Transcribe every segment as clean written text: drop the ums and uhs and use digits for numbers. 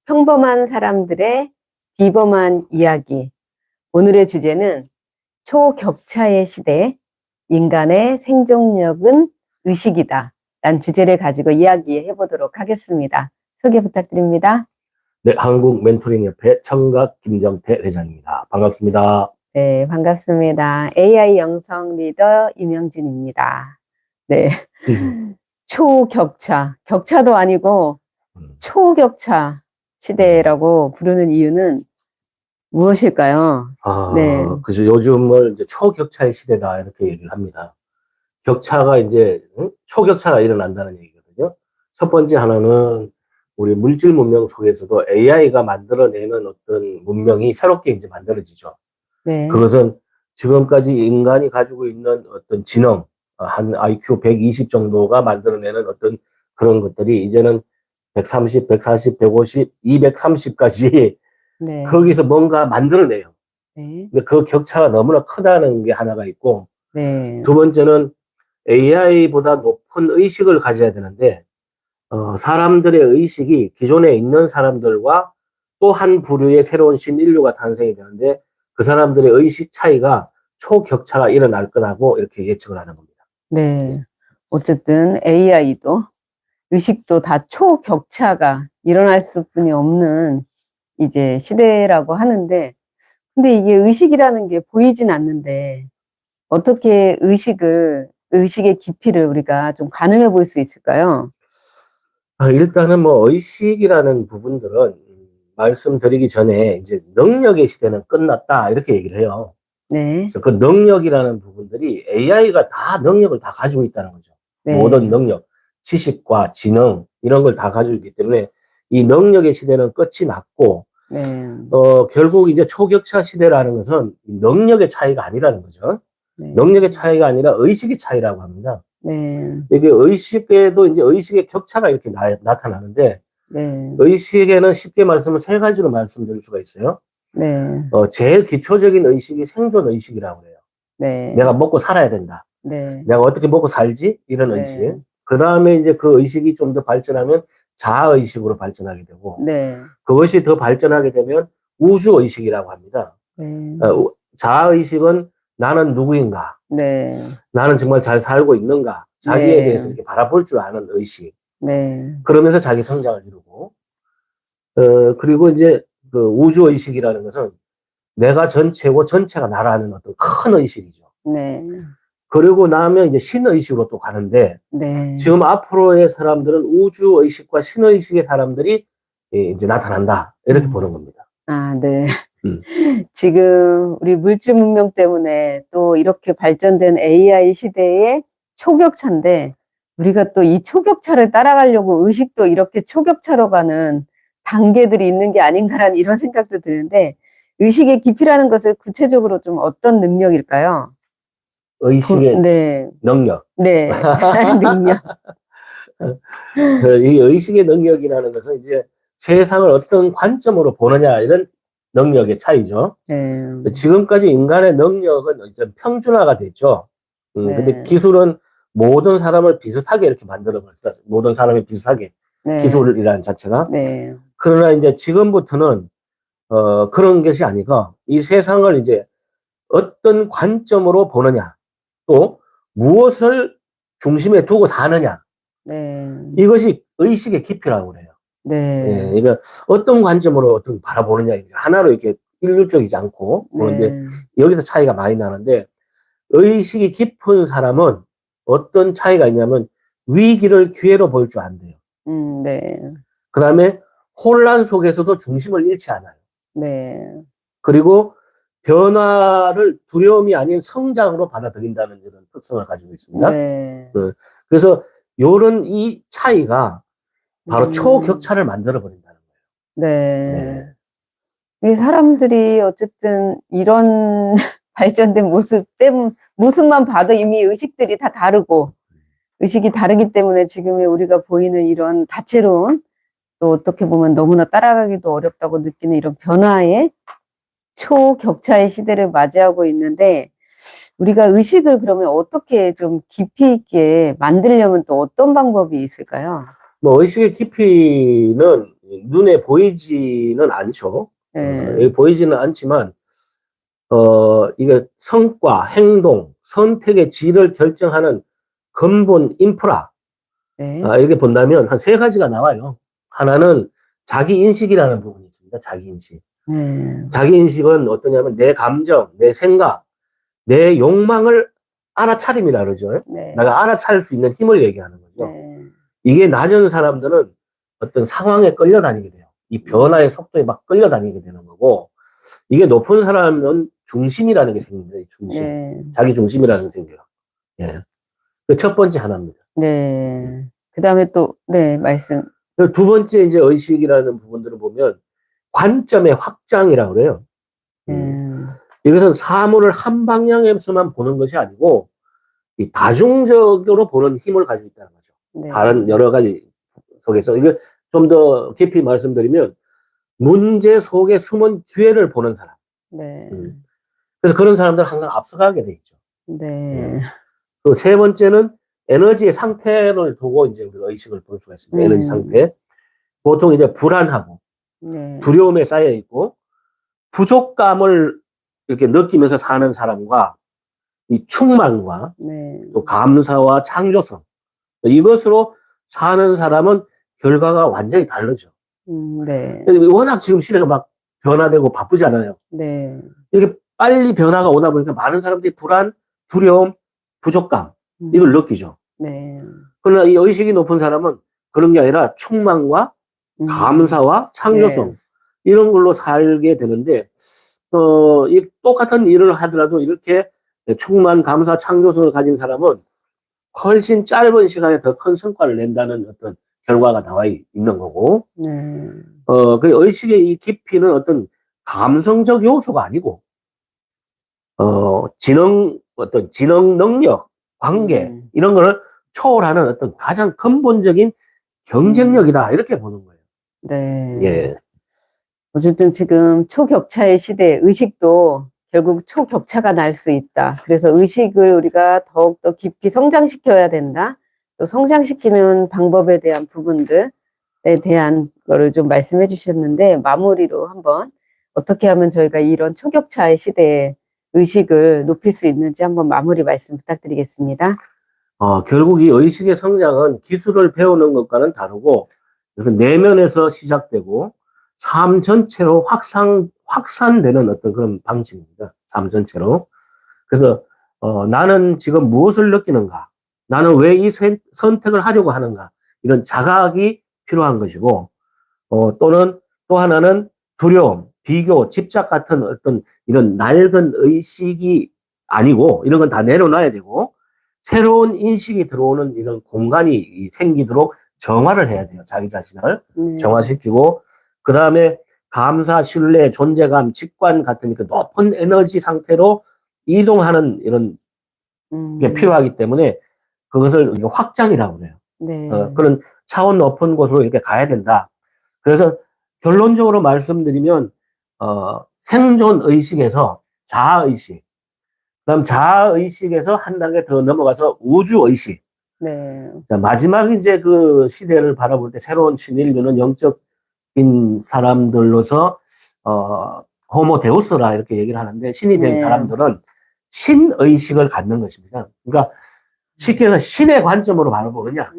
평범한 사람들의 비범한 이야기. 오늘의 주제는 초격차의 시대, 인간의 생존력은 의식이다 라는 주제를 가지고 이야기해 보도록 하겠습니다. 소개 부탁드립니다. 네, 한국멘토링협회 청각 김정태 회장입니다. 반갑습니다. 네, 반갑습니다. AI 영성 리더 임영진입니다. 네, 초격차, 격차도 아니고 초격차 시대라고 부르는 이유는 무엇일까요? 네. 그죠. 요즘을 이제 초격차의 시대다 이렇게 얘기를 합니다. 격차가 이제 초격차가 일어난다는 얘기거든요. 첫 번째 하나는 우리 물질 문명 속에서도 AI가 만들어내는 어떤 문명이 새롭게 이제 만들어지죠. 네. 그것은 지금까지 인간이 가지고 있는 어떤 지능, 한 IQ 120 정도가 만들어내는 어떤 그런 것들이 이제는 130, 140, 150, 230까지 네. 거기서 뭔가 만들어내요. 네. 근데 그 격차가 너무나 크다는 게 하나가 있고, 네. 두 번째는 AI보다 높은 의식을 가져야 되는데, 사람들의 의식이 기존에 있는 사람들과 또 한 부류의 새로운 신인류가 탄생이 되는데, 그 사람들의 의식 차이가 초격차가 일어날 거라고 이렇게 예측을 하는 겁니다. 네. 어쨌든 AI도 의식도 다 초격차가 일어날 수뿐이 없는 이제 시대라고 하는데, 근데 이게 의식이라는 게 보이진 않는데 어떻게 의식의 깊이를 우리가 좀 가늠해 볼 수 있을까요? 일단은 뭐 의식이라는 부분들은 말씀드리기 전에 이제 능력의 시대는 끝났다 이렇게 얘기를 해요. 네. 그래서 그 능력이라는 부분들이 AI가 다 능력을 다 가지고 있다는 거죠. 네. 모든 능력, 지식과 지능 이런 걸 다 가지고 있기 때문에 이 능력의 시대는 끝이 났고, 네. 결국 이제 초격차 시대라는 것은 능력의 차이가 아니라는 거죠. 네. 능력의 차이가 아니라 의식의 차이라고 합니다. 네. 이게 의식에도 이제 의식의 격차가 이렇게 나타나는데, 네. 의식에는 쉽게 말씀을 세 가지로 말씀드릴 수가 있어요. 네. 제일 기초적인 의식이 생존 의식이라고 해요. 네. 내가 먹고 살아야 된다. 네. 내가 어떻게 먹고 살지? 이런 네. 의식. 그 다음에 이제 그 의식이 좀 더 발전하면 자아의식으로 발전하게 되고, 네. 그것이 더 발전하게 되면 우주의식이라고 합니다. 네. 자아의식은 나는 누구인가? 네. 나는 정말 잘 살고 있는가? 자기에 네. 대해서 이렇게 바라볼 줄 아는 의식. 네. 그러면서 자기 성장을 이루고, 그리고 이제 그 우주의식이라는 것은 내가 전체고 전체가 나라는 어떤 큰 의식이죠. 네. 그리고 나면 이제 신의식으로 또 가는데, 네. 지금 앞으로의 사람들은 우주의식과 신의식의 사람들이 이제 나타난다. 이렇게 보는 겁니다. 아, 네. 음. 지금 우리 물질 문명 때문에 또 이렇게 발전된 AI 시대의 초격차인데, 우리가 또 이 초격차를 따라가려고 의식도 이렇게 초격차로 가는 단계들이 있는 게 아닌가라는 이런 생각도 드는데, 의식의 깊이라는 것을 구체적으로 좀 어떤 능력일까요? 의식의 네. 능력. 네. 능력. 이 의식의 능력이라는 것은 이제 세상을 어떤 관점으로 보느냐 이런 능력의 차이죠. 네. 지금까지 인간의 능력은 이제 평준화가 됐죠. 근데 네. 기술은 모든 사람을 비슷하게 이렇게 만들어버렸어요. 모든 사람이 비슷하게. 네. 기술이라는 자체가. 네. 그러나 이제 지금부터는 그런 것이 아니고 이 세상을 이제 어떤 관점으로 보느냐, 또 무엇을 중심에 두고 사느냐, 네. 이것이 의식의 깊이라고 그래요. 네. 예, 그러니까 어떤 관점으로 어떤 바라보느냐, 하나로 이렇게 일률적이지 않고 그런데 네. 여기서 차이가 많이 나는데, 의식이 깊은 사람은 어떤 차이가 있냐면 위기를 기회로 볼 줄 안돼요. 네. 그 다음에 혼란 속에서도 중심을 잃지 않아요. 네. 그리고 변화를 두려움이 아닌 성장으로 받아들인다는 이런 특성을 가지고 있습니다. 네. 그래서 요런 이 차이가 바로 초격차를 만들어 버린다는 거예요. 네. 이 사람들이 어쨌든 이런 발전된 모습만 봐도 이미 의식들이 다 다르고, 의식이 다르기 때문에 지금의 우리가 보이는 이런 다채로운, 또 어떻게 보면 너무나 따라가기도 어렵다고 느끼는 이런 변화의 초격차의 시대를 맞이하고 있는데, 우리가 의식을 그러면 어떻게 좀 깊이 있게 만들려면 또 어떤 방법이 있을까요? 뭐 의식의 깊이는 눈에 보이지는 않죠. 네. 보이지는 않지만, 이게 성과, 행동, 선택의 질을 결정하는 근본 인프라, 네. 이렇게 본다면 한 세 가지가 나와요. 하나는 자기인식이라는 부분이 있습니다. 자기인식. 네. 자기인식은 어떠냐면 내 감정, 내 생각, 내 욕망을 알아차림이라 그러죠. 네. 내가 알아차릴 수 있는 힘을 얘기하는 거죠. 네. 이게 낮은 사람들은 어떤 상황에 끌려다니게 돼요. 이 변화의 속도에 막 끌려다니게 되는 거고, 이게 높은 사람은 중심이라는 게 생깁니다. 중심. 네. 자기 중심이라는 게 생겨요. 예. 그 첫 번째 하나입니다. 네. 그 다음에 또, 네, 말씀. 그리고 두 번째 이제 의식이라는 부분들을 보면 관점의 확장이라고 그래요. 이것은 사물을 한 방향에서만 보는 것이 아니고 이 다중적으로 보는 힘을 가지고 있다는 거죠. 네. 다른 여러 가지 속에서 이게 좀 더 깊이 말씀드리면 문제 속에 숨은 기회를 보는 사람. 네. 그래서 그런 사람들은 항상 앞서가게 돼 있죠. 네. 그 세 번째는 에너지의 상태를 두고 이제 우리가 의식을 볼 수가 있습니다. 에너지 상태. 보통 이제 불안하고 네. 두려움에 쌓여 있고 부족감을 이렇게 느끼면서 사는 사람과 이 충만과 네. 또 감사와 창조성 이것으로 사는 사람은 결과가 완전히 다르죠. 네. 워낙 지금 시대가 막 변화되고 바쁘잖아요. 네. 이렇게 빨리 변화가 오다 보니까 많은 사람들이 불안, 두려움, 부족감 이걸 느끼죠. 네. 그러나 이 의식이 높은 사람은 그런 게 아니라 충만과 감사와 창조성 네. 이런 걸로 살게 되는데 이 똑같은 일을 하더라도 이렇게 충만, 감사, 창조성을 가진 사람은 훨씬 짧은 시간에 더 큰 성과를 낸다는 어떤 결과가 나와 있는 거고, 네. 그 의식의 이 깊이는 어떤 감성적 요소가 아니고, 어떤 지능 능력, 관계, 이런 거를 초월하는 어떤 가장 근본적인 경쟁력이다, 이렇게 보는 거예요. 네. 예. 어쨌든 지금 초격차의 시대, 의식도 결국 초격차가 날 수 있다. 그래서 의식을 우리가 더욱더 깊이 성장시켜야 된다. 또 성장시키는 방법에 대한 부분들에 대한 거를 좀 말씀해 주셨는데, 마무리로 한번 어떻게 하면 저희가 이런 초격차의 시대에 의식을 높일 수 있는지 한번 마무리 말씀 부탁드리겠습니다. 결국 이 의식의 성장은 기술을 배우는 것과는 다르고, 그래서 내면에서 시작되고, 삶 전체로 확산되는 어떤 그런 방식입니다. 삶 전체로. 그래서, 나는 지금 무엇을 느끼는가? 나는 왜 이 선택을 하려고 하는가? 이런 자각이 필요한 것이고, 또는 또 하나는 두려움, 비교, 집착 같은 어떤 이런 낡은 의식이 아니고, 이런 건 다 내려놔야 되고, 새로운 인식이 들어오는 이런 공간이 생기도록 정화를 해야 돼요. 자기 자신을 정화시키고, 그 다음에 감사, 신뢰, 존재감, 직관 같은 그 높은 에너지 상태로 이동하는 이런 게 필요하기 때문에 그것을 확장이라고 해요. 네. 그런 차원 높은 곳으로 이렇게 가야 된다. 그래서 결론적으로 말씀드리면, 생존 의식에서 자아 의식, 그다음 자아 의식에서 한 단계 더 넘어가서 우주 의식. 네. 자, 마지막 이제 그 시대를 바라볼 때 새로운 신인류는 영적인 사람들로서, 호모 데우스라 이렇게 얘기를 하는데 신이 된 네. 사람들은 신의식을 갖는 것입니다. 그러니까 쉽게 해서 신의 관점으로 바라보느냐,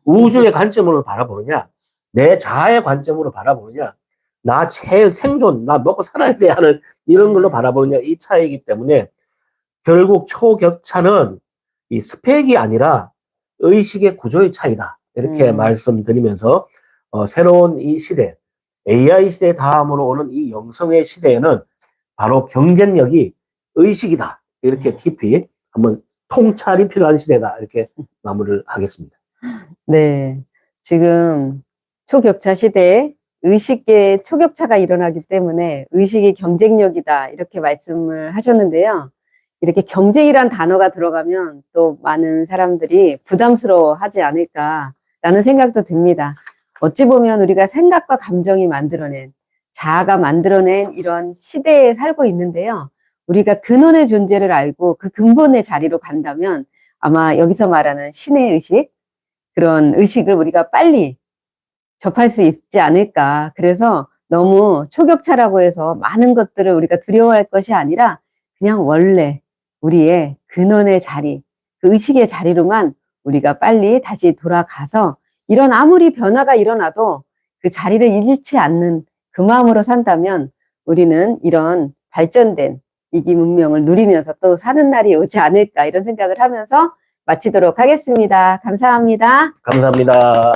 우주의 관점으로 바라보느냐, 내 자아의 관점으로 바라보느냐, 나 생존, 나 먹고 살아야 돼 하는 이런 걸로 바라보느냐, 이 차이이기 때문에 결국 초격차는 이 스펙이 아니라 의식의 구조의 차이다. 이렇게 말씀드리면서, 새로운 이 시대, AI 시대 다음으로 오는 이 영성의 시대에는 바로 경쟁력이 의식이다. 이렇게 깊이 한번 통찰이 필요한 시대다. 이렇게 마무리를 하겠습니다. 네. 지금 초격차 시대에 의식의 초격차가 일어나기 때문에 의식이 경쟁력이다. 이렇게 말씀을 하셨는데요. 이렇게 경쟁이란 단어가 들어가면 또 많은 사람들이 부담스러워 하지 않을까라는 생각도 듭니다. 어찌 보면 우리가 생각과 감정이 만들어낸, 자아가 만들어낸 이런 시대에 살고 있는데요. 우리가 근원의 존재를 알고 그 근본의 자리로 간다면 아마 여기서 말하는 신의 의식, 그런 의식을 우리가 빨리 접할 수 있지 않을까. 그래서 너무 초격차라고 해서 많은 것들을 우리가 두려워할 것이 아니라 그냥 원래 우리의 근원의 자리, 그 의식의 자리로만 우리가 빨리 다시 돌아가서 이런 아무리 변화가 일어나도 그 자리를 잃지 않는 그 마음으로 산다면 우리는 이런 발전된 이기 문명을 누리면서 또 사는 날이 오지 않을까 이런 생각을 하면서 마치도록 하겠습니다. 감사합니다. 감사합니다.